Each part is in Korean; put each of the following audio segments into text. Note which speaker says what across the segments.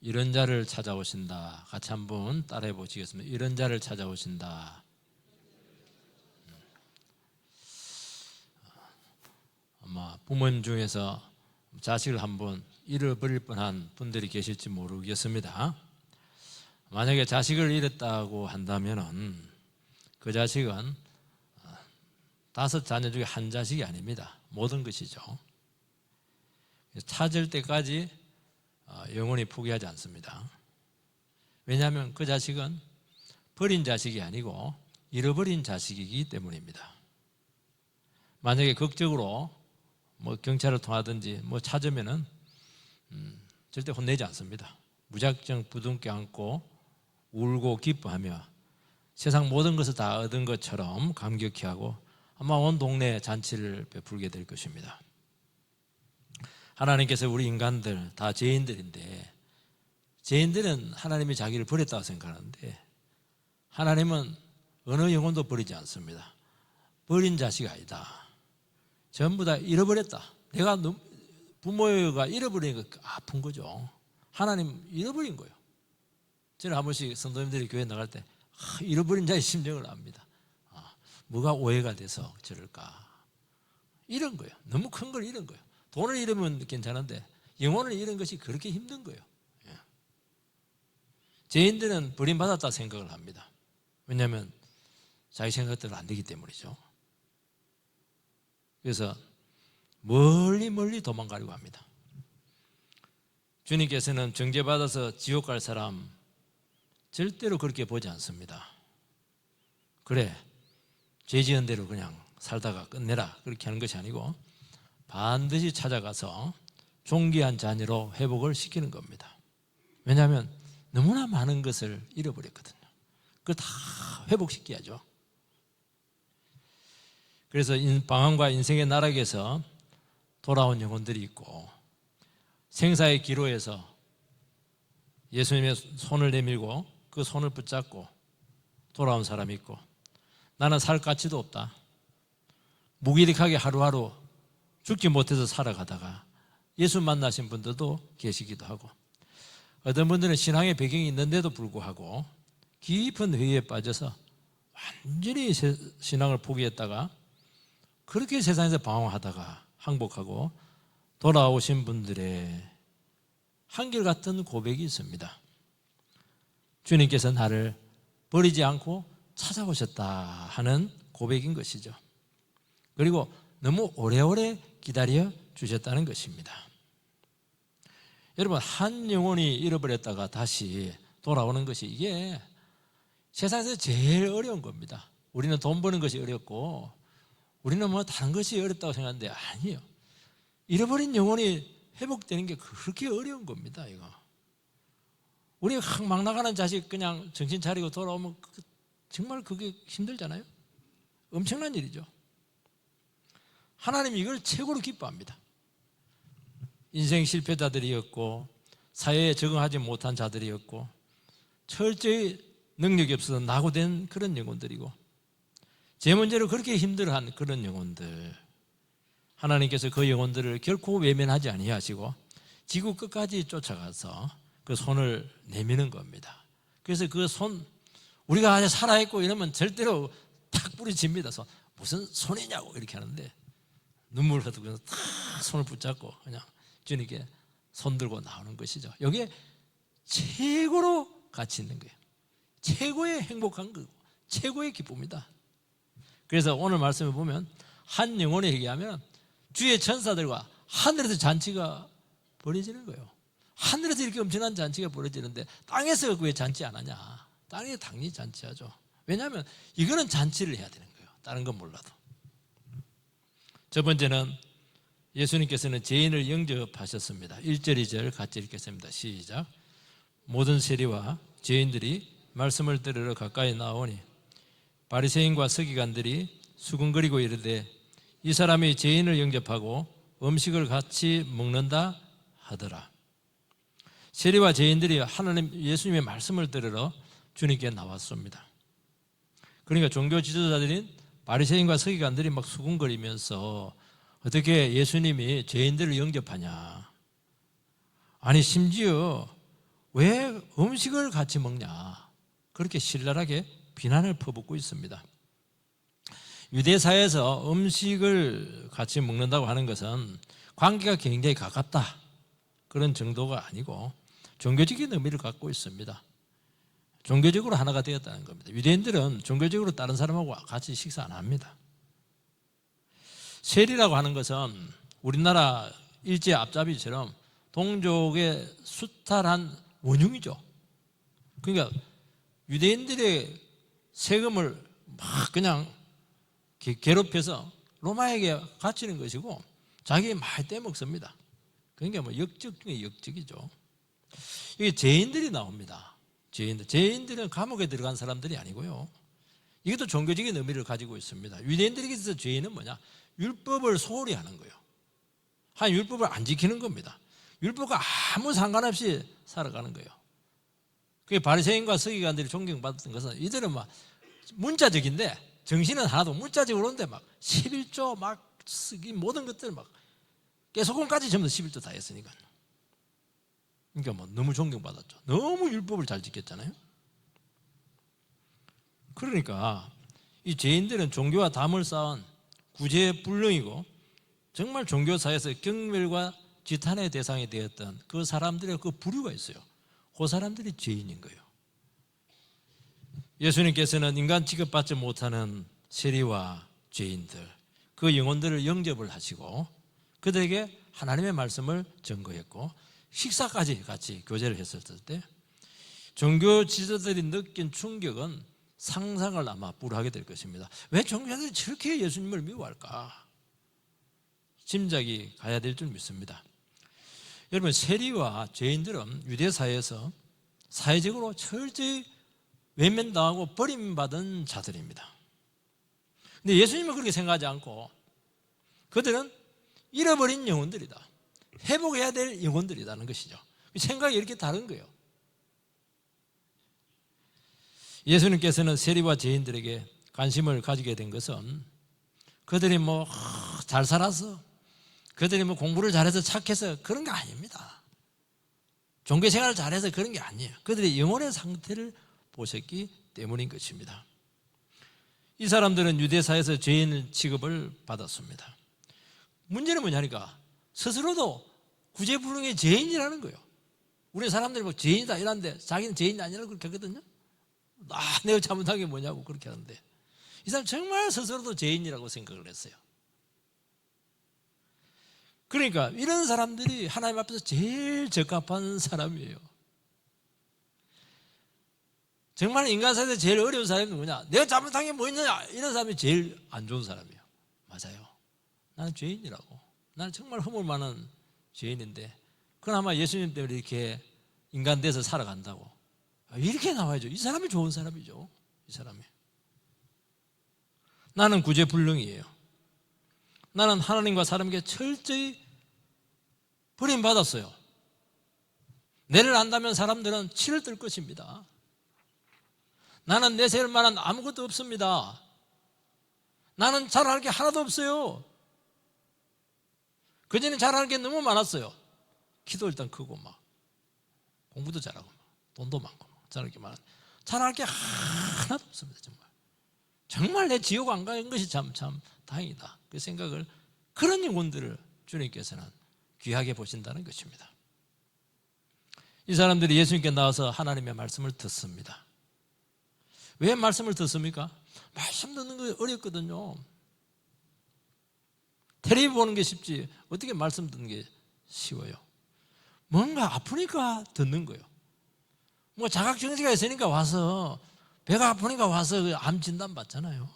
Speaker 1: 이런 자를 찾아오신다. 같이 한번 따라해 보시겠습니다. 이런 자를 찾아오신다. 아마 부모님 중에서 자식을 한번 잃어버릴 뻔한 분들이 계실지 모르겠습니다. 만약에 자식을 잃었다고 한다면은 그 자식은 5자녀 중에 한 자식이 아닙니다. 모든 것이죠. 찾을 때까지 영원히 포기하지 않습니다. 왜냐하면 그 자식은 버린 자식이 아니고 잃어버린 자식이기 때문입니다. 만약에 극적으로 경찰을 통하든지 찾으면은 절대 혼내지 않습니다. 무작정 부둥켜 안고 울고 기뻐하며 세상 모든 것을 다 얻은 것처럼 감격해하고 아마 온 동네에 잔치를 베풀게 될 것입니다. 하나님께서 우리 인간들 다 죄인들인데, 죄인들은 하나님이 자기를 버렸다고 생각하는데 하나님은 어느 영혼도 버리지 않습니다. 버린 자식이 아니다. 전부 다 잃어버렸다. 내가 부모가 잃어버리니까 아픈 거죠. 하나님 잃어버린 거예요. 저는 한 번씩 성도님들이 교회 나갈 때 잃어버린 자의 심정을 압니다. 뭐가 오해가 돼서 저럴까. 잃은 거예요. 너무 큰 걸 잃은 거예요. 돈을 잃으면 괜찮은데 영혼을 잃은 것이 그렇게 힘든 거예요. 죄인들은 버림받았다 생각을 합니다. 왜냐하면 자기 생각대로 안 되기 때문이죠. 그래서 멀리 도망가려고 합니다. 주님께서는 정죄받아서 지옥 갈 사람 절대로 그렇게 보지 않습니다. 그래, 죄 지은 대로 그냥 살다가 끝내라 그렇게 하는 것이 아니고 반드시 찾아가서 존귀한 자녀로 회복을 시키는 겁니다. 왜냐하면 너무나 많은 것을 잃어버렸거든요. 그걸 다 회복시켜야죠. 그래서 방황과 인생의 나락에서 돌아온 영혼들이 있고, 생사의 기로에서 예수님의 손을 내밀고 그 손을 붙잡고 돌아온 사람이 있고, 나는 살 가치도 없다, 무기력하게 하루하루 죽지 못해서 살아가다가 예수 만나신 분들도 계시기도 하고, 어떤 분들은 신앙의 배경이 있는데도 불구하고 깊은 회의에 빠져서 완전히 신앙을 포기했다가 그렇게 세상에서 방황하다가 항복하고 돌아오신 분들의 한결같은 고백이 있습니다. 주님께서 나를 버리지 않고 찾아오셨다 하는 고백인 것이죠. 그리고 너무 오래오래 기다려 주셨다는 것입니다. 여러분, 한 영혼이 잃어버렸다가 다시 돌아오는 것이 이게 세상에서 제일 어려운 겁니다. 우리는 돈 버는 것이 어렵고 우리는 다른 것이 어렵다고 생각하는데 아니에요. 잃어버린 영혼이 회복되는 게 그렇게 어려운 겁니다. 이거 우리가 막 나가는 자식 그냥 정신 차리고 돌아오면 정말 그게 힘들잖아요. 엄청난 일이죠. 하나님이 이걸 최고로 기뻐합니다. 인생 실패자들이었고 사회에 적응하지 못한 자들이었고 철저히 능력이 없어서 낙오된 그런 영혼들이고 제 문제로 그렇게 힘들어한 그런 영혼들, 하나님께서 그 영혼들을 결코 외면하지 아니하시고 지구 끝까지 쫓아가서 그 손을 내미는 겁니다. 그래서 그 손, 우리가 아직 살아있고 이러면 절대로 탁 부딪힙니다. 무슨 손이냐고 이렇게 하는데 눈물 흘리고 탁 손을 붙잡고 그냥 주님께 손 들고 나오는 것이죠. 여기에 최고로 가치 있는 거예요. 최고의 행복한 거고 최고의 기쁨이다. 그래서 오늘 말씀을 보면 한 영혼에 얘기하면 주의 천사들과 하늘에서 잔치가 벌어지는 거예요. 하늘에서 이렇게 엄청난 잔치가 벌어지는데 땅에서 왜 잔치 안 하냐? 땅에 당연히 잔치하죠. 왜냐하면 이거는 잔치를 해야 되는 거예요. 다른 건 몰라도. 첫 번째는 예수님께서는 죄인을 영접하셨습니다. 1절 2절 같이 읽겠습니다. 시작. 모든 세리와 죄인들이 말씀을 들으러 가까이 나오니 바리새인과 서기관들이 수군거리고 이르되 이 사람이 죄인을 영접하고 음식을 같이 먹는다 하더라. 세리와 죄인들이 하나님 예수님의 말씀을 들으러 주님께 나왔습니다. 그러니까 종교 지도자들인 바리새인과 서기관들이 막 수군거리면서 어떻게 예수님이 죄인들을 영접하냐, 아니 심지어 왜 음식을 같이 먹냐? 그렇게 신랄하게 비난을 퍼붓고 있습니다. 유대사에서 음식을 같이 먹는다고 하는 것은 관계가 굉장히 가깝다 그런 정도가 아니고 종교적인 의미를 갖고 있습니다. 종교적으로 하나가 되었다는 겁니다. 유대인들은 종교적으로 다른 사람하고 같이 식사 안 합니다. 세리라고 하는 것은 우리나라 일제 앞잡이처럼 동족의 수탈한 원흉이죠. 그러니까 유대인들의 세금을 막 그냥 괴롭혀서 로마에게 갇히는 것이고 자기 많이 떼먹습니다. 그러니까 뭐 역적 중에 역적이죠. 이게 죄인들이 나옵니다. 죄인들은 감옥에 들어간 사람들이 아니고요. 이것도 종교적인 의미를 가지고 있습니다. 유대인들에게 있어서 죄인은 뭐냐? 율법을 소홀히 하는 거예요. 한 율법을 안 지키는 겁니다. 율법과 아무 상관없이 살아가는 거예요. 그게 바리새인과 서기관들이 존경받았던 것은 이들은 막 문자적인데 정신은 하나도 문자적으로인데 막 11조 막 쓰기 모든 것들 막 깨소금까지 전부 다 11조 다 했으니까. 그러니까 뭐 너무 존경받았죠. 너무 율법을 잘 지켰잖아요. 그러니까 이 죄인들은 종교와 담을 쌓은 구제불능이고 정말 종교사에서 경멸과 지탄의 대상이 되었던 그 사람들의 그 부류가 있어요. 그 사람들이 죄인인 거예요. 예수님께서는 인간 취급받지 못하는 세리와 죄인들, 그 영혼들을 영접을 하시고 그들에게 하나님의 말씀을 전거했고 식사까지 같이 교제를 했었을 때 종교 지도자들이 느낀 충격은 상상을 아마 불허하게 될 것입니다. 왜 종교자들이 저렇게 예수님을 미워할까? 짐작이 가야 될 줄 믿습니다. 여러분, 세리와 죄인들은 유대사회에서 사회적으로 철저히 외면당하고 버림받은 자들입니다. 근데 예수님은 그렇게 생각하지 않고 그들은 잃어버린 영혼들이다. 회복해야 될 영혼들이라는 것이죠. 생각이 이렇게 다른 거예요. 예수님께서는 세리와 죄인들에게 관심을 가지게 된 것은 그들이 뭐 잘 살아서 그들이 뭐 공부를 잘해서 착해서 그런 게 아닙니다. 종교생활을 잘해서 그런 게 아니에요. 그들의 영혼의 상태를 보셨기 때문인 것입니다. 이 사람들은 유대사에서 죄인 취급을 받았습니다. 문제는 뭐냐니까 스스로도 구제불능의 죄인이라는 거예요. 우리 사람들이 뭐 죄인이다 이러는데 자기는 죄인이 아니라고 그렇게 하거든요. 내가 잘못한 게 뭐냐고 그렇게 하는데 이 사람 정말 스스로도 죄인이라고 생각을 했어요. 그러니까 이런 사람들이 하나님 앞에서 제일 적합한 사람이에요. 정말 인간사에서 제일 어려운 사람이 누구냐? 내가 잘못한 게 뭐 있느냐? 이런 사람이 제일 안 좋은 사람이에요. 맞아요. 나는 죄인이라고. 나는 정말 허물 많은 죄인인데 그나마 예수님 때문에 이렇게 인간 돼서 살아간다고. 이렇게 나와야죠. 이 사람이 좋은 사람이죠. 이 사람이. 나는 구제불능이에요. 나는 하나님과 사람에게 철저히 버림받았어요. 내를 안다면 사람들은 치를 뜰 것입니다. 나는 내세울 만한 아무것도 없습니다. 나는 잘할 게 하나도 없어요. 그전에 잘할 게 너무 많았어요. 키도 일단 크고 막 공부도 잘하고 막 돈도 많고 막 잘할 게 많아. 잘할 게 하나도 없습니다. 정말 내 지옥 안 가는 것이 참 다행이다. 그 생각을 그런 영혼들을 주님께서는 귀하게 보신다는 것입니다. 이 사람들이 예수님께 나와서 하나님의 말씀을 듣습니다. 왜 말씀을 듣습니까? 말씀 듣는 거 어렵거든요. 텔레비 보는 게 쉽지 어떻게 말씀 듣는 게 쉬워요? 뭔가 아프니까 듣는 거예요. 뭐 자각정지가 있으니까 와서 배가 아프니까 와서 암 진단 받잖아요.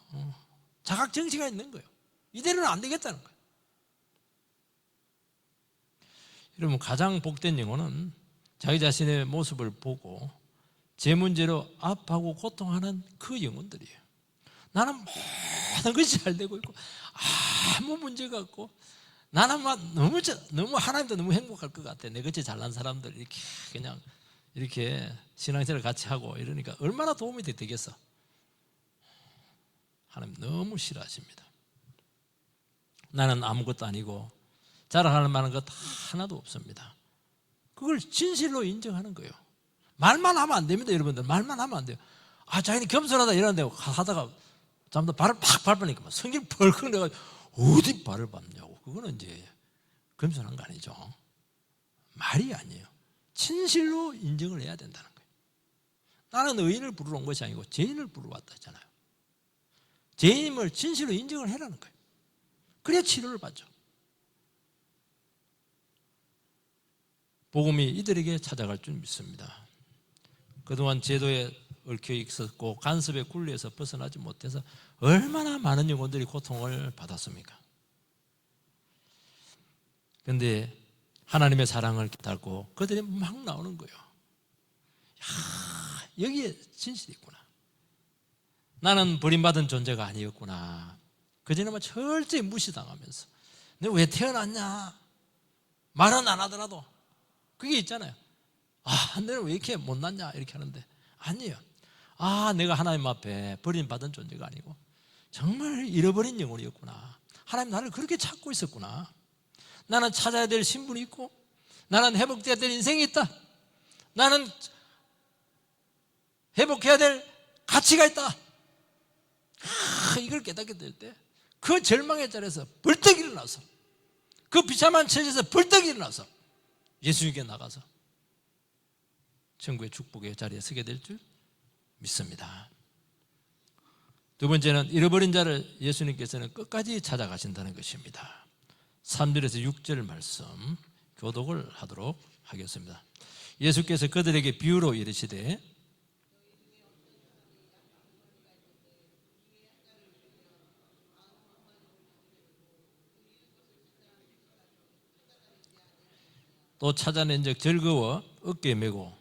Speaker 1: 자각정지가 있는 거예요. 이대로는 안 되겠다는 거예요. 여러분, 가장 복된 영혼은 자기 자신의 모습을 보고 제 문제로 아파하고 고통하는 그 영혼들이에요. 나는 모든 것이 잘 되고 있고 아무 문제가 없고 나는 막 너무 하나님도 너무 행복할 것 같아. 내같이 잘난 사람들 이렇게 그냥 이렇게 신앙생활을 같이 하고 이러니까 얼마나 도움이 되겠어. 하나님 너무 싫어하십니다. 나는 아무것도 아니고 자랑할 만한 것 하나도 없습니다. 그걸 진실로 인정하는 거예요. 말만 하면 안 됩니다, 여러분들. 말만 하면 안 돼요. 자기는 겸손하다 이러는데 하다가 잠도 발을 팍 밟으니까 막 성질 벌컥 내가지고 어디 발을 밟냐고. 그거는 이제 겸손한 거 아니죠. 말이 아니에요. 진실로 인정을 해야 된다는 거예요. 나는 의인을 부르러 온 것이 아니고 죄인을 부르러 왔다 했잖아요. 죄인임을 진실로 인정을 해라는 거예요. 그래야 치료를 받죠. 복음이 이들에게 찾아갈 줄 믿습니다. 그동안 제도에 얽혀 있었고 간섭의 굴레에서 벗어나지 못해서 얼마나 많은 영혼들이 고통을 받았습니까? 그런데 하나님의 사랑을 깨닫고 그들이 막 나오는 거예요. 여기에 진실이 있구나. 나는 버림받은 존재가 아니었구나. 그전에는 철저히 무시당하면서 너 왜 태어났냐? 말은 안 하더라도 그게 있잖아요. 너는 왜 이렇게 못났냐? 이렇게 하는데 아니에요. 내가 하나님 앞에 버림받은 존재가 아니고 정말 잃어버린 영혼이었구나. 하나님 나를 그렇게 찾고 있었구나. 나는 찾아야 될 신분이 있고 나는 회복돼야 될 인생이 있다. 나는 회복해야 될 가치가 있다. 이걸 깨닫게 될 때 그 절망의 자리에서 벌떡 일어나서 그 비참한 처지에서 벌떡 일어나서 예수님께 나가서 천국의 축복의 자리에 서게 될 줄 믿습니다. 두 번째는 잃어버린 자를 예수님께서는 끝까지 찾아가신다는 것입니다. 3절에서 6절 말씀 교독을 하도록 하겠습니다. 예수께서 그들에게 비유로 이르시되 또 찾아낸즉 즐거워 어깨에 메고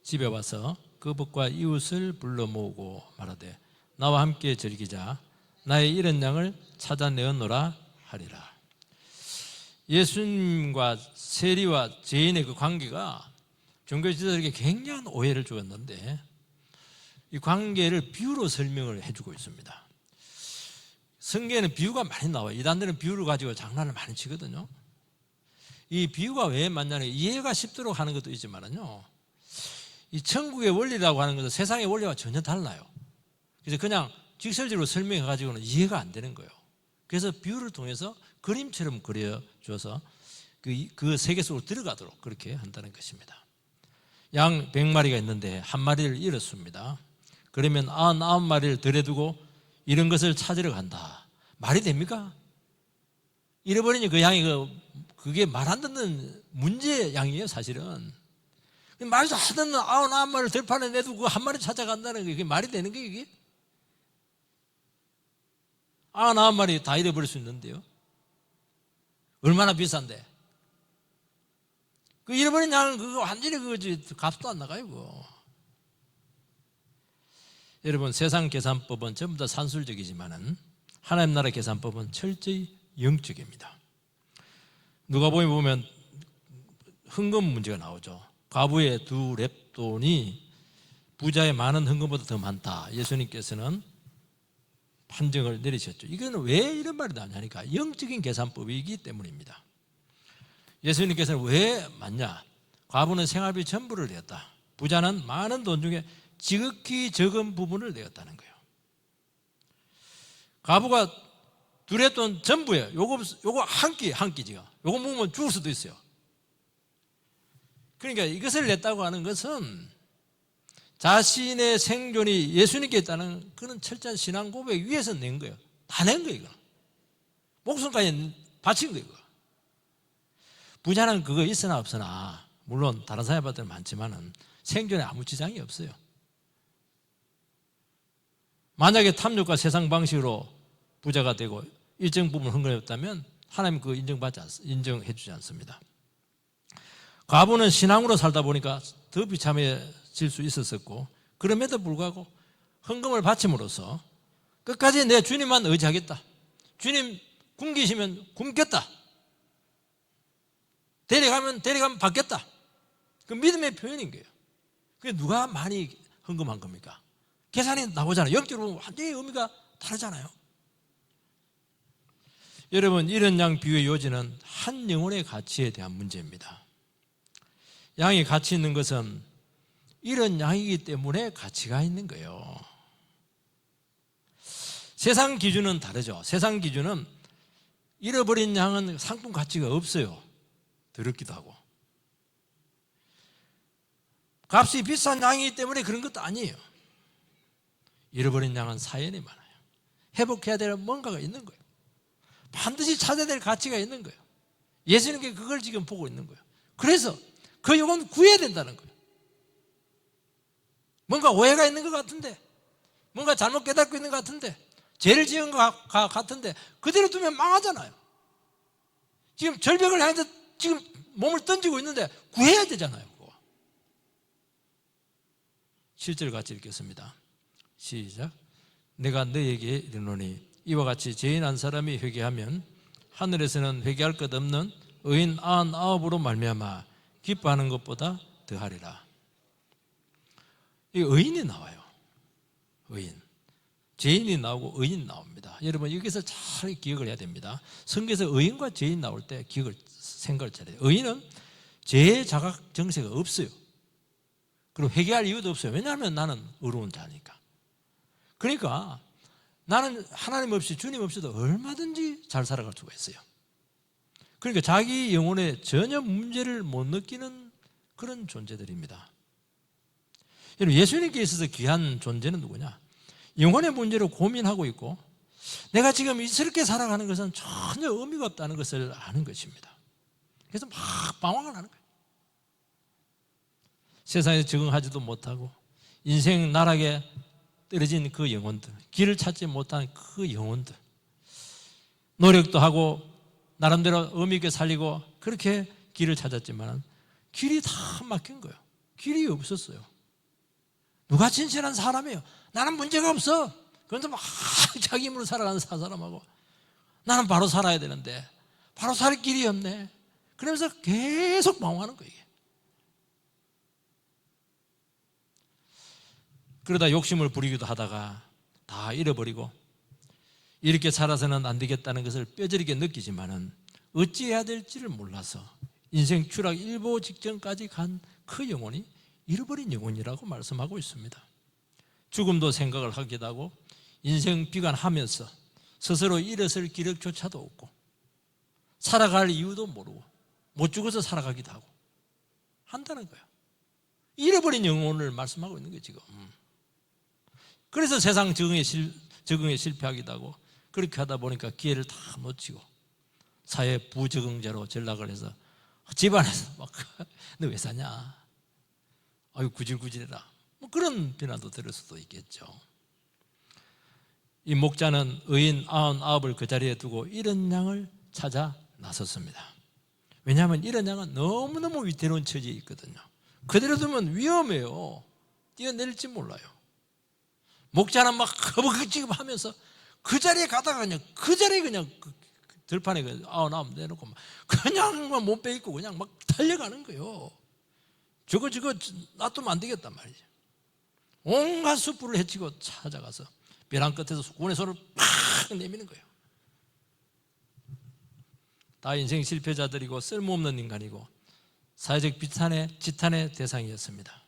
Speaker 1: 집에 와서 그 벗과 이웃을 불러 모으고 말하되 나와 함께 즐기자. 나의 잃은 양을 찾아내었노라 하리라. 예수님과 세리와 죄인의 그 관계가 종교 지도자에게 굉장한 오해를 주었는데 이 관계를 비유로 설명을 해주고 있습니다. 성경에는 비유가 많이 나와요. 이단들은 비유를 가지고 장난을 많이 치거든요. 이 비유가 왜 맞냐면 이해가 쉽도록 하는 것도 있지만요, 이 천국의 원리라고 하는 것은 세상의 원리와 전혀 달라요. 그래서 그냥 직설적으로 설명해 가지고는 이해가 안 되는 거예요. 그래서 비유를 통해서 그림처럼 그려줘서 그 세계 속으로 들어가도록 그렇게 한다는 것입니다. 양 100마리가 있는데 한 마리를 잃었습니다. 그러면 99마리를 들여두고 잃은 것을 찾으러 간다. 말이 됩니까? 잃어버리니 그 양이 그게 말 안 듣는 문제 양이에요, 사실은. 말도 안 듣는 99마리를 들판에 내두고 그 한 마리 찾아간다는 게 그게 말이 되는 거예요, 이게? 99마리 다 잃어버릴 수 있는데요. 얼마나 비싼데? 그 잃어버린 양은 그거 완전히 값도 안 나가요, 그거. 여러분, 세상 계산법은 전부 다 산술적이지만은 하나님 나라 계산법은 철저히 영적입니다. 누가복음에 보면 헌금 문제가 나오죠. 과부의 2렙돈이 부자의 많은 헌금보다 더 많다. 예수님께서는 판정을 내리셨죠. 이거는 왜 이런 말이 나오냐니까 영적인 계산법이기 때문입니다. 예수님께서는 왜 맞냐? 과부는 생활비 전부를 내었다. 부자는 많은 돈 중에 지극히 적은 부분을 내었다는 거예요. 과부가 2렙돈 전부예요. 요거 한 끼 지금. 요거 먹으면 죽을 수도 있어요. 그러니까 이것을 냈다고 하는 것은 자신의 생존이 예수님께 있다는 그런 철저한 신앙 고백 위에서 낸 거예요. 다 낸 거예요, 이거. 목숨까지 바친 거예요, 이거. 부자는 그거 있으나 없으나, 물론 다른 사회파들은 많지만은 생존에 아무 지장이 없어요. 만약에 탐욕과 세상 방식으로 부자가 되고 일정 부분 헌금했다면 하나님 그거 인정해 주지 않습니다. 과부는 신앙으로 살다 보니까 더 비참해질 수 있었고, 그럼에도 불구하고 헌금을 바침으로써 끝까지 내 주님만 의지하겠다. 주님 굶기시면 굶겠다. 데려가면 받겠다. 그 믿음의 표현인 거예요. 그게 누가 많이 헌금한 겁니까? 계산이 나오잖아요. 영적으로 완전히 의미가 다르잖아요. 여러분, 이런 양 비유의 요지는 한 영혼의 가치에 대한 문제입니다. 양이 가치 있는 것은 이런 양이기 때문에 가치가 있는 거예요. 세상 기준은 다르죠. 세상 기준은 잃어버린 양은 상품 가치가 없어요. 더럽기도 하고. 값이 비싼 양이기 때문에 그런 것도 아니에요. 잃어버린 양은 사연이 많아요. 회복해야 될 뭔가가 있는 거예요. 반드시 찾아야 될 가치가 있는 거예요. 예수님께 그걸 지금 보고 있는 거예요. 그래서 그 영혼 구해야 된다는 거예요. 뭔가 오해가 있는 것 같은데, 뭔가 잘못 깨닫고 있는 것 같은데, 죄를 지은 것 같은데 그대로 두면 망하잖아요. 지금 절벽을 향해서 지금 몸을 던지고 있는데 구해야 되잖아요. 그거. 실제로 같이 읽겠습니다. 시작. 내가 너에게 이르노니 이와 같이 죄인 한 사람이 회개하면 하늘에서는 회개할 것 없는 의인 99으로 말미암아 기뻐하는 것보다 더하리라. 이 의인이 나와요. 의인. 죄인이 나오고 의인이 나옵니다. 여러분 여기서 잘 기억을 해야 됩니다. 성경에서 의인과 죄인 나올 때 생각을 잘해요. 의인은 죄의 자각 정세가 없어요. 그리고 회개할 이유도 없어요. 왜냐하면 나는 의로운 자니까. 그러니까 나는 하나님 없이 주님 없이도 얼마든지 잘 살아갈 수가 있어요. 그러니까 자기 영혼에 전혀 문제를 못 느끼는 그런 존재들입니다. 여러분 예수님께 있어서 귀한 존재는 누구냐? 영혼의 문제로 고민하고 있고 내가 지금 이렇게 살아가는 것은 전혀 의미가 없다는 것을 아는 것입니다. 그래서 막 방황을 하는 거예요. 세상에 적응하지도 못하고 인생 나락에 떨어진 그 영혼들, 길을 찾지 못한 그 영혼들, 노력도 하고 나름대로 의미 있게 살리고 그렇게 길을 찾았지만 길이 다 막힌 거예요. 길이 없었어요. 누가 진실한 사람이에요? 나는 문제가 없어. 그런데 막 자기 힘으로 살아가는 사람하고 나는 바로 살아야 되는데 바로 살 길이 없네. 그러면서 계속 방황하는 거예요. 그러다 욕심을 부리기도 하다가 다 잃어버리고 이렇게 살아서는 안 되겠다는 것을 뼈저리게 느끼지만은 어찌해야 될지를 몰라서 인생 추락 일보 직전까지 간 그 영혼이 잃어버린 영혼이라고 말씀하고 있습니다. 죽음도 생각을 하기도 하고 인생 비관하면서 스스로 일어설 기력조차도 없고 살아갈 이유도 모르고 못 죽어서 살아가기도 하고 한다는 거예요. 잃어버린 영혼을 말씀하고 있는 거예요 지금. 그래서 세상 적응에 실패하기도 하고 그렇게 하다 보니까 기회를 다 놓치고 사회 부적응자로 전락을 해서 집안에서 막 너 왜 사냐? 아유 구질구질해라. 뭐 그런 비난도 들을 수도 있겠죠. 이 목자는 의인 99을 그 자리에 두고 이런 양을 찾아 나섰습니다. 왜냐하면 이런 양은 너무너무 위태로운 처지에 있거든요. 그대로 두면 위험해요. 뛰어내릴지 몰라요. 목자는 막 허벅지급하면서 그 자리에 가다가 그냥 그 자리에 그냥 들판에 99 내놓고 그냥 못 빼입고 그냥 막 달려가는 거예요. 저거 놔두면 안 되겠단 말이죠. 온갖 숯불을 헤치고 찾아가서 벼랑 끝에서 구원의 손을 팍 내미는 거예요. 다 인생 실패자들이고 쓸모없는 인간이고 사회적 지탄의 대상이었습니다.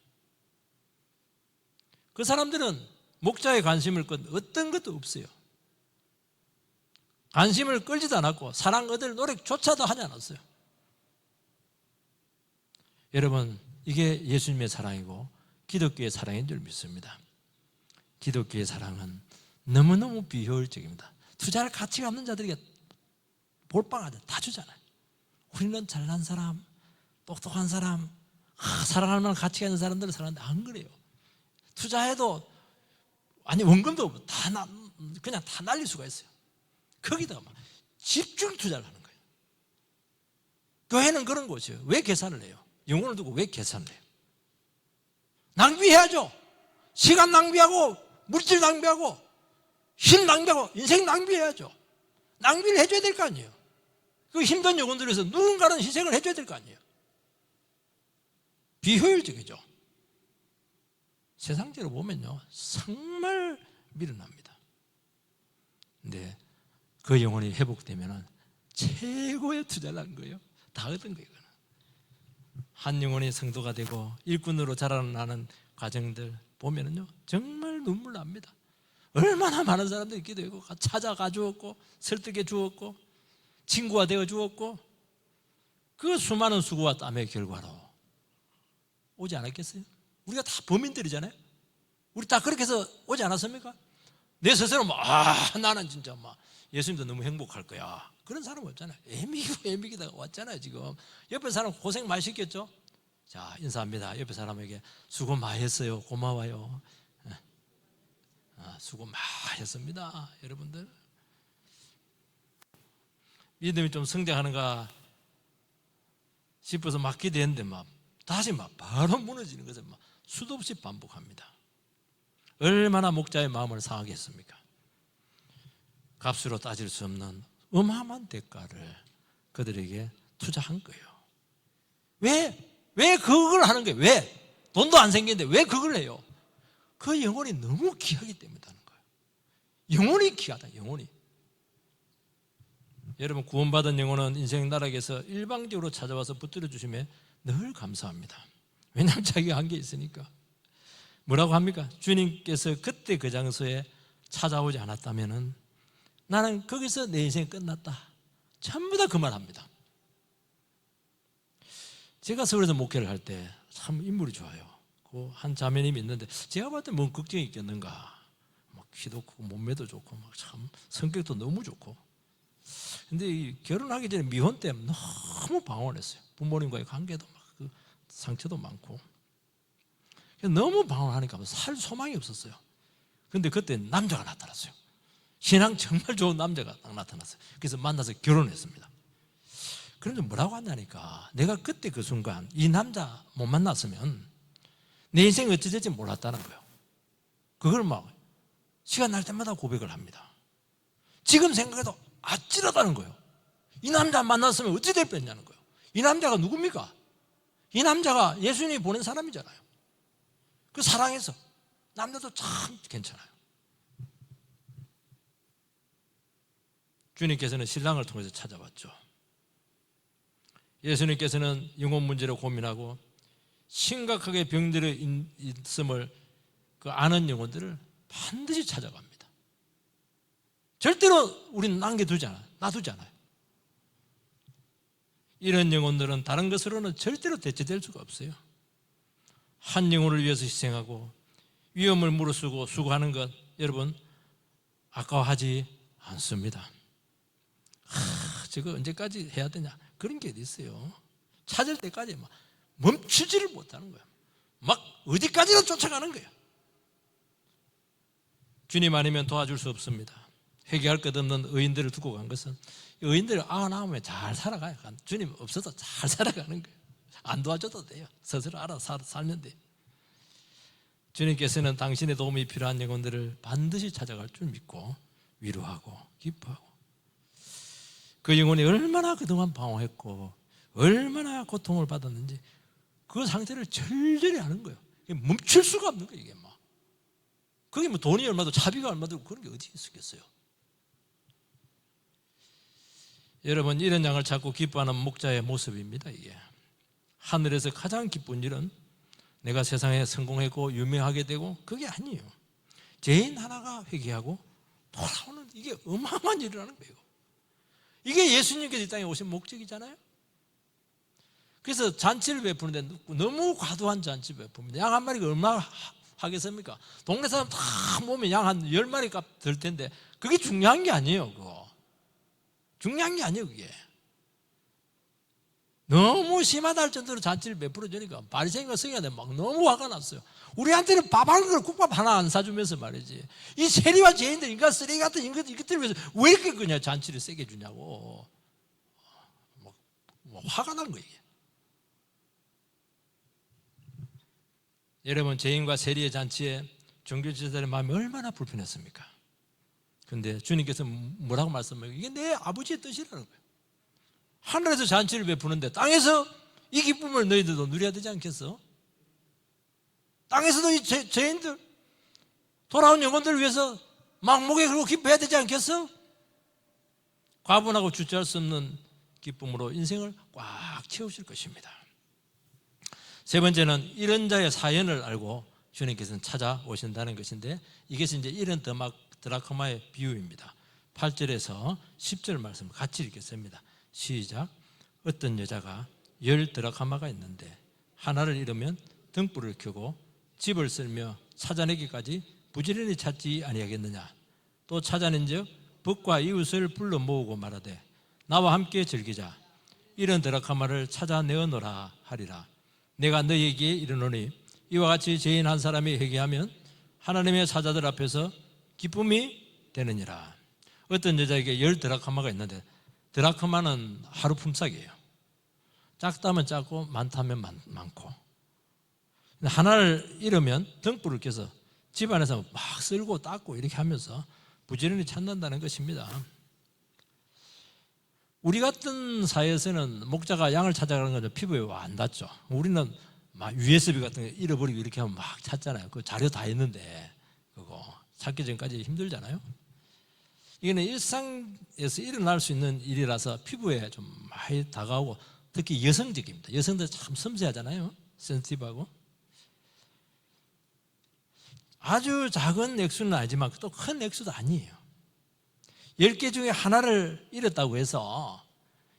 Speaker 1: 그 사람들은 목자의 관심을 끈 어떤 것도 없어요. 관심을 끌지도 않았고 사랑 얻을 노력조차도 하지 않았어요. 여러분 이게 예수님의 사랑이고 기독교의 사랑인 줄 믿습니다. 기독교의 사랑은 너무너무 비효율적입니다. 투자할 가치가 없는 자들에게 몰빵하듯 다 주잖아요. 우리는 잘난 사람, 똑똑한 사람, 사랑할 만한 가치가 있는 사람들을 사랑하는데 안 그래요. 투자해도 아니 원금도 그냥 다 날릴 수가 있어요. 거기다가 막 집중 투자를 하는 거예요. 교회는 그런 곳이에요. 왜 계산을 해요? 영혼을 두고 왜 계산을 해요? 낭비해야죠. 시간 낭비하고 물질 낭비하고 힘 낭비하고 인생 낭비해야죠. 낭비를 해줘야 될 거 아니에요. 그 힘든 영혼들을 위해서 누군가는 희생을 해줘야 될 거 아니에요. 비효율적이죠. 세상적으로 보면요 정말 미련합니다. 근데 그 영혼이 회복되면 최고의 투자를 한 거예요. 다 얻은 거예요. 한 영혼이 성도가 되고 일꾼으로 자라나는 가정들 보면은요 정말 눈물 납니다. 얼마나 많은 사람들이 기도하고 찾아가 주었고 설득해 주었고 친구가 되어 주었고 그 수많은 수고와 땀의 결과로 오지 않았겠어요? 우리가 다 범인들이잖아요. 우리 다 그렇게 해서 오지 않았습니까? 내 스스로 나는 진짜 예수님도 너무 행복할 거야. 그런 사람 없잖아요. 애미기다가 왔잖아요. 지금 옆에 사람 고생 많이 시켰죠. 자, 인사합니다. 옆에 사람에게 수고 많이 했어요. 고마워요. 수고 많이 했습니다. 여러분들 믿음이 좀 성장하는가 싶어서 막 기대했는데 다시 바로 무너지는 것을 수도 없이 반복합니다. 얼마나 목자의 마음을 상하게 했습니까? 값으로 따질 수 없는 어마어마한 대가를 그들에게 투자한 거예요. 왜 그걸 하는 거예요? 왜? 돈도 안 생기는데 왜 그걸 해요? 그 영혼이 너무 귀하기 때문에 하는 거예요. 영혼이 귀하다, 영혼이. 여러분, 구원받은 영혼은 인생 나락에서 일방적으로 찾아와서 붙들어 주심에 늘 감사합니다. 왜냐하면 자기가 한 게 있으니까. 뭐라고 합니까? 주님께서 그때 그 장소에 찾아오지 않았다면 나는 거기서 내 인생이 끝났다. 전부 다 그 말 합니다. 제가 서울에서 목회를 할 때 참 인물이 좋아요. 그 한 자매님이 있는데 제가 봤을 때 뭔 걱정이 있겠는가. 키도 크고 몸매도 좋고 참 성격도 너무 좋고. 근데 결혼하기 전에 미혼 때 너무 방황을 했어요. 부모님과의 관계도 그 상처도 많고. 너무 방황하니까 살 소망이 없었어요. 근데 그때 남자가 나타났어요. 신앙 정말 좋은 남자가 딱 나타났어요. 그래서 만나서 결혼했습니다. 그런데 뭐라고 하냐니까 내가 그때 그 순간 이 남자 못 만났으면 내 인생이 어찌 될지 몰랐다는 거예요. 그걸 시간 날 때마다 고백을 합니다. 지금 생각해도 아찔하다는 거예요. 이 남자 만났으면 어찌 될 뻔했냐는 거예요. 이 남자가 누굽니까? 이 남자가 예수님이 보낸 사람이잖아요. 그 사랑해서 남자도 참 괜찮아요. 주님께서는 신랑을 통해서 찾아왔죠. 예수님께서는 영혼 문제로 고민하고 심각하게 병들어 있음을 아는 영혼들을 반드시 찾아갑니다. 절대로 우리는 놔두지 않아요. 이런 영혼들은 다른 것으로는 절대로 대체될 수가 없어요. 한 영혼을 위해서 희생하고 위험을 무릅쓰고 수고하는 것 여러분 아까워하지 않습니다. 저거 언제까지 해야 되냐 그런 게 어디 있어요. 찾을 때까지 멈추지를 못하는 거예요. 어디까지나 쫓아가는 거예요. 주님 아니면 도와줄 수 없습니다. 회개할 것 없는 의인들을 두고 간 것은 의인들을 낳으면 잘 살아가요. 주님 없어도 잘 살아가는 거예요. 안 도와줘도 돼요. 스스로 알아서 살면 돼요. 주님께서는 당신의 도움이 필요한 영혼들을 반드시 찾아갈 줄 믿고 위로하고 기뻐하고 그 영혼이 얼마나 그동안 방황했고 얼마나 고통을 받았는지 그 상태를 절절히 하는 거예요. 멈출 수가 없는 거예요. 이게 그게 돈이 얼마도 차비가 얼마도 그런 게 어디 있었겠어요. 여러분 이런 양을 찾고 기뻐하는 목자의 모습입니다. 이게 하늘에서 가장 기쁜 일은 내가 세상에 성공했고 유명하게 되고 그게 아니에요. 죄인 하나가 회개하고 돌아오는 이게 어마어마한 일이라는 거예요. 이게 예수님께서 이 땅에 오신 목적이잖아요. 그래서 잔치를 베푸는데 너무 과도한 잔치 베풉니다. 양 한 마리가 얼마나 하겠습니까? 동네 사람 다 모으면 양 한 10마리 값 들 텐데 그게 중요한 게 아니에요. 그거 중요한 게 아니에요. 그게 너무 심하다 할 정도로 잔치를 베풀어 주니까 바리새인과 서기관들 너무 화가 났어요. 우리한테는 밥 한 그릇 국밥 하나 안 사주면서 말이지 이 세리와 죄인들 인간 쓰레기 같은 이것들을 위해서 왜 이렇게 그냥 잔치를 세게 주냐고 화가 난 거예요. 여러분 죄인과 세리의 잔치에 종교지도자들의 마음이 얼마나 불편했습니까? 그런데 주님께서 뭐라고 말씀해요? 이게 내 아버지의 뜻이라는 거예요. 하늘에서 잔치를 베푸는데 땅에서 이 기쁨을 너희들도 누려야 되지 않겠어? 땅에서도 이 죄인들 돌아온 영혼들을 위해서 막목에 걸고 기뻐해야 되지 않겠어? 과분하고 주체할 수 없는 기쁨으로 인생을 꽉 채우실 것입니다. 세 번째는 이런 자의 사연을 알고 주님께서는 찾아오신다는 것인데, 이것이 이제 이런 드라크마의 비유입니다. 8절에서 10절 말씀 같이 읽겠습니다. 시작. 어떤 여자가 10드라크마가 있는데 하나를 잃으면 등불을 켜고 집을 쓸며 찾아내기까지 부지런히 찾지 아니하겠느냐. 또 찾아낸즉 벗과 이웃을 불러 모으고 말하되 나와 함께 즐기자. 이런 드라크마를 찾아내어노라 하리라. 내가 너희에게 이르노니 이와 같이 죄인 한 사람이 회개하면 하나님의 사자들 앞에서 기쁨이 되느니라. 어떤 여자에게 10드라크마가 있는데, 드라크마는 하루 품삯이에요. 작다면 작고 많다면 많고, 하나를 잃으면 등불을 켜서 집 안에서 막 쓸고 닦고 이렇게 하면서 부지런히 찾는다는 것입니다. 우리 같은 사회에서는 목자가 양을 찾아가는 건 피부에 안 닿죠. 우리는 막 USB 같은 거 잃어버리고 이렇게 하면 막 찾잖아요. 그 자료 다 있는데 그거 찾기 전까지 힘들잖아요. 이거는 일상에서 일어날 수 있는 일이라서 피부에 좀 많이 다가오고, 특히 여성적입니다. 여성들 참 섬세하잖아요. 센시티브하고. 아주 작은 액수는 아니지만 또 큰 액수도 아니에요. 10개 중에 하나를 잃었다고 해서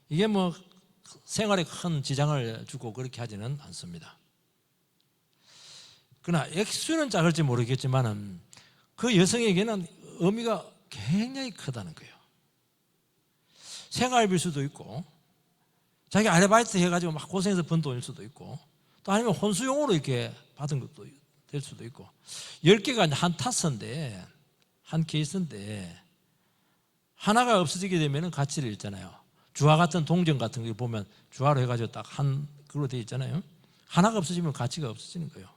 Speaker 1: 이게 뭐 생활에 큰 지장을 주고 그렇게 하지는 않습니다. 그러나 액수는 작을지 모르겠지만 그 여성에게는 의미가 굉장히 크다는 거예요. 생활비일 수도 있고, 자기 아르바이트 해가지고 막 고생해서 번 돈일 수도 있고, 또 아니면 혼수용으로 이렇게 받은 것도 될 수도 있고. 10개가 한 타스인데, 한 케이스인데 하나가 없어지게 되면 가치를 잃잖아요. 주화 같은 동전 같은 거 보면 주화로 해가지고 딱 한 그걸로 되어 있잖아요. 하나가 없어지면 가치가 없어지는 거예요.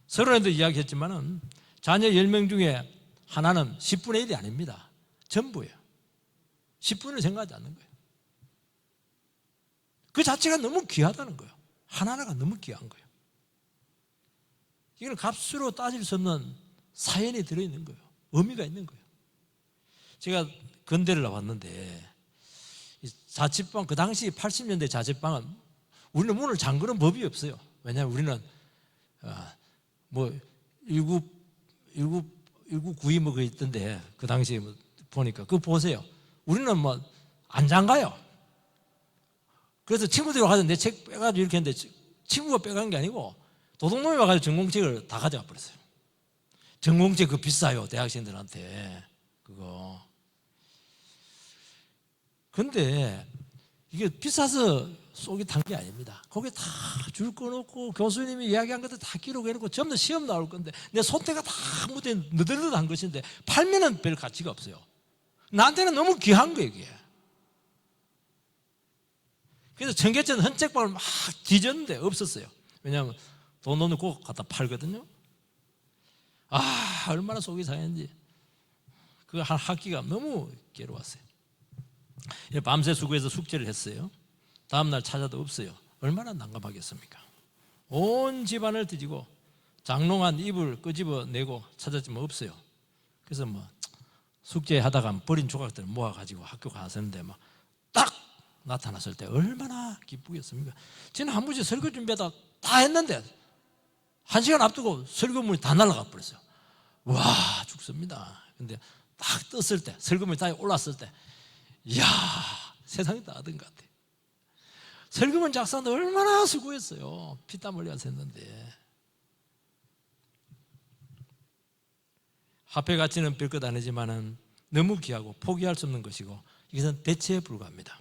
Speaker 1: 서론에도 이야기했지만은 자녀 10명 중에 하나는 10분의 1이 아닙니다. 전부예요. 10분을 생각하지 않는 거예요. 그 자체가 너무 귀하다는 거예요. 하나하나가 너무 귀한 거예요. 이건 값으로 따질 수 없는 사연이 들어있는 거예요. 의미가 있는 거예요. 제가 건대를 나왔는데 자취방, 그 당시 80년대 자취방은 우리는 문을 잠그는 법이 없어요. 왜냐하면 우리는 뭐 1992 뭐 그 있던데, 그 당시에 뭐 보니까 그거 보세요. 우리는 뭐 안 잠가요. 그래서 친구들이 와서 내 책 빼가지고 이렇게 했는데 친구가 빼간 게 아니고 도둑놈이 와가지고 전공책을 다 가져가 버렸어요. 전공책 그거 비싸요, 대학생들한테 그거. 근데 이게 비싸서 속이 탄 게 아닙니다. 거기에 다 줄 꺼놓고 교수님이 이야기한 것도 다 기록해놓고 전부 다 시험 나올 건데 내 손때가 다 묻어 느들느들한 것인데 팔면은 별 가치가 없어요. 나한테는 너무 귀한 거예요, 이게. 그래서 청계천 헌책방을 막 뒤졌는데 없었어요. 왜냐하면 돈 넣는 거 갖다 팔거든요. 얼마나 속이 상했는지. 그 한 학기가 너무 괴로웠어요. 밤새 수고해서 숙제를 했어요. 다음날 찾아도 없어요. 얼마나 난감하겠습니까? 온 집안을 뒤지고 장롱한 이불 끄집어내고 찾았지만 없어요. 그래서 뭐 숙제하다가 버린 조각들을 모아가지고 학교 가서는데 막 딱 나타났을 때 얼마나 기쁘겠습니까? 저는 한 번씩 설교 준비하다 다 했는데 1시간 앞두고 설교문이 다 날아가 버렸어요. 와, 죽습니다. 근데 딱 떴을 때, 설교문이 다 올랐을 때, 이야, 세상이 다른 것 같아요. 설교문 작사하는데 얼마나 수고했어요. 피땀 흘려서 했는데. 화폐 가치는 별것 아니지만은 너무 귀하고 포기할 수 없는 것이고, 이것은 대체에 불과합니다.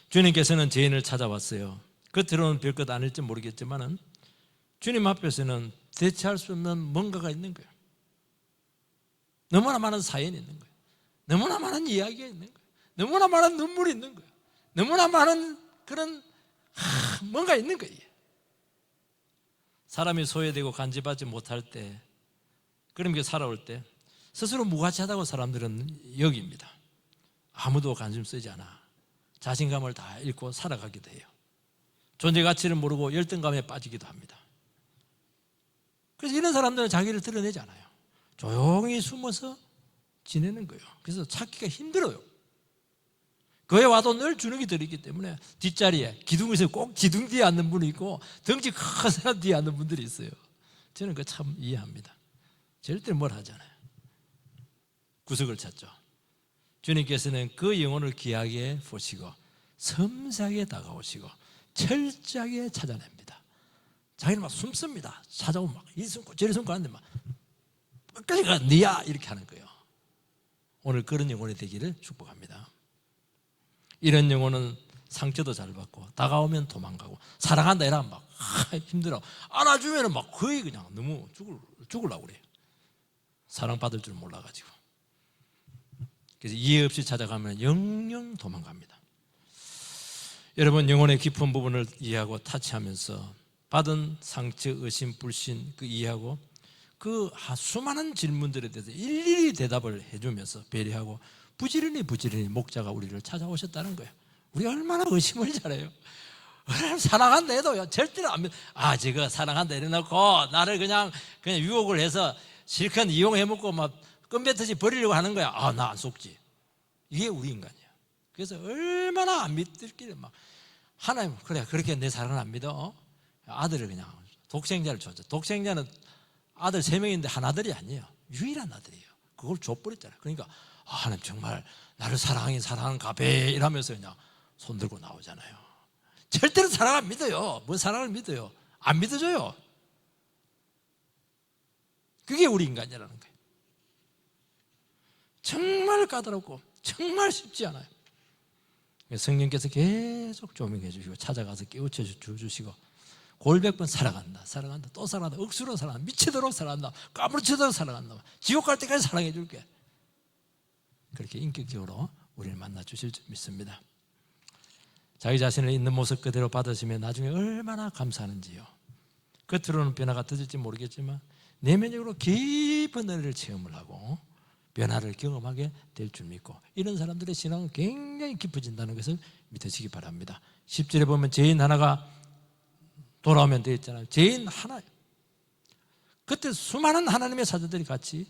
Speaker 1: 주님께서는 죄인을 찾아왔어요. 겉으로는 별것 아닐지 모르겠지만은 주님 앞에서는 대체할 수 없는 뭔가가 있는 거예요. 너무나 많은 사연이 있는 거예요. 너무나 많은 이야기가 있는 거예요. 너무나 많은 눈물이 있는 거예요. 너무나 많은 그런 뭔가 있는 거예요. 사람이 소외되고 간섭받지 못할 때, 그렇게 살아올 때 스스로 무가치하다고 사람들은 여깁니다. 아무도 관심 쓰지 않아. 자신감을 다 잃고 살아가기도 해요. 존재 가치를 모르고 열등감에 빠지기도 합니다. 그래서 이런 사람들은 자기를 드러내지 않아요. 조용히 숨어서 지내는 거예요. 그래서 찾기가 힘들어요. 교회 와도 늘 주눅이 들어있기 때문에 뒷자리에 기둥에서 꼭 기둥 뒤에 앉는 분이 있고 덩치 큰 사람 뒤에 앉는 분들이 있어요. 저는 그거 참 이해합니다. 절대 뭘 하잖아요. 구석을 찾죠. 주님께서는 그 영혼을 귀하게 보시고 섬세하게 다가오시고 철저하게 찾아냅니다. 자기는 막 숨습니다. 찾아오면 막 이 숨고 저리 숨고 하는데 막 끝까지 가 니야 이렇게 하는 거예요. 오늘 그런 영혼이 되기를 축복합니다. 이런 영혼은 상처도 잘 받고 다가오면 도망가고 사랑한다 이러면 막 힘들어 안아주면 막 거의 그냥 너무 죽으려고 그래요. 사랑받을 줄 몰라가지고. 그래서 이해 없이 찾아가면 영영 도망갑니다. 여러분, 영혼의 깊은 부분을 이해하고 타치하면서 받은 상처, 의심, 불신 그 이해하고 그 수많은 질문들에 대해서 일일이 대답을 해주면서 배려하고 부지런히 목자가 우리를 찾아오셨다는 거예요. 우리 얼마나 의심을 잘해요. 사랑한다 해도요 절대로 안 믿어. 저거 사랑한다 이래놓고 나를 그냥 유혹을 해서 실컷 이용해먹고 막 껌뱉듯이 버리려고 하는 거야. 나 안 속지. 이게 우리 인간이야. 그래서 얼마나 안 믿을끼리 막 하나님 그래 그렇게 내 사랑을 안 믿어. 아들을 그냥 독생자를 줬죠. 독생자는 아들 3명인데 한 아들이 아니에요. 유일한 아들이에요. 그걸 줘버렸잖아요. 그러니까 하나님 정말 나를 사랑하는 가베 이러면서 그냥 손들고 나오잖아요. 절대로 사랑 안 믿어요. 뭐 사랑을 믿어요? 안 믿어줘요. 그게 우리 인간이라는 거예요. 정말 까다롭고 정말 쉽지 않아요. 성령께서 계속 조명해 주시고 찾아가서 깨우쳐 주시고 골백번 사랑한다 또 사랑한다 억수로 사랑한다 미치도록 사랑한다 까무러치도록 사랑한다 지옥 갈 때까지 사랑해 줄게. 그렇게 인격적으로 우리를 만나 주실 줄 믿습니다. 자기 자신을 있는 모습 그대로 받으시면 나중에 얼마나 감사하는지요. 겉으로는 변화가 터질지 모르겠지만 내면적으로 깊은 은혜를 체험을 하고 변화를 경험하게 될 줄 믿고 이런 사람들의 신앙은 굉장히 깊어진다는 것을 믿으시기 바랍니다. 10절에 보면 죄인 하나가 돌아오면 되어 있잖아요. 죄인 하나. 그때 수많은 하나님의 사자들이 같이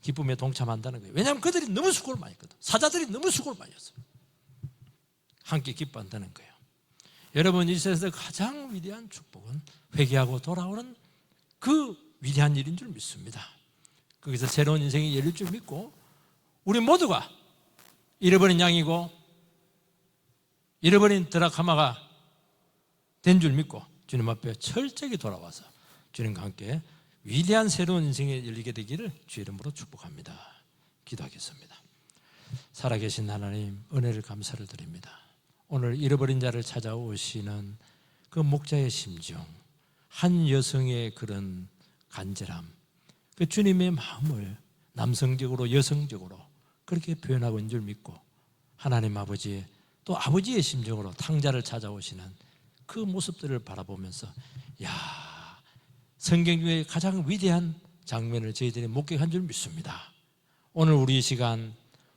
Speaker 1: 기쁨에 동참한다는 거예요. 왜냐하면 그들이 너무 수고를 많이 했거든. 사자들이 너무 수고를 많이 했어요. 함께 기뻐한다는 거예요. 여러분, 이 세상에서 가장 위대한 축복은 회개하고 돌아오는 그 위대한 일인 줄 믿습니다. 거기서 새로운 인생이 열릴 줄 믿고 우리 모두가 잃어버린 양이고 잃어버린 드라카마가 된 줄 믿고 주님 앞에 철저히 돌아와서 주님과 함께 위대한 새로운 인생이 열리게 되기를 주의 이름으로 축복합니다. 기도하겠습니다. 살아계신 하나님, 은혜를 감사를 드립니다. 오늘 잃어버린 자를 찾아오시는 그 목자의 심정, 한 여성의 그런 간절함, 그 주님의 마음을 남성적으로 여성적으로 그렇게 표현하고 있는 줄 믿고 하나님 아버지 또 아버지의 심정으로 탕자를 찾아오시는 그 모습들을 바라보면서 성경 중에 가장 위대한 장면을 저희들이 목격한 줄 믿습니다. 오늘 우리 이 시간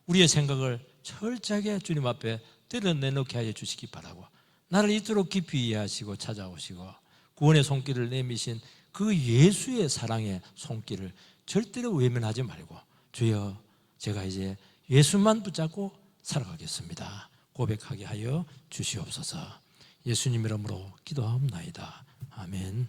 Speaker 1: 우리의 생각을 철저하게 주님 앞에 드러내놓게 하여 주시기 바라고 나를 이토록 깊이 이해하시고 찾아오시고 구원의 손길을 내미신 그 예수의 사랑의 손길을 절대로 외면하지 말고 주여 제가 이제 예수만 붙잡고 살아가겠습니다 고백하게 하여 주시옵소서. 예수님 이름으로 기도하옵나이다. 아멘.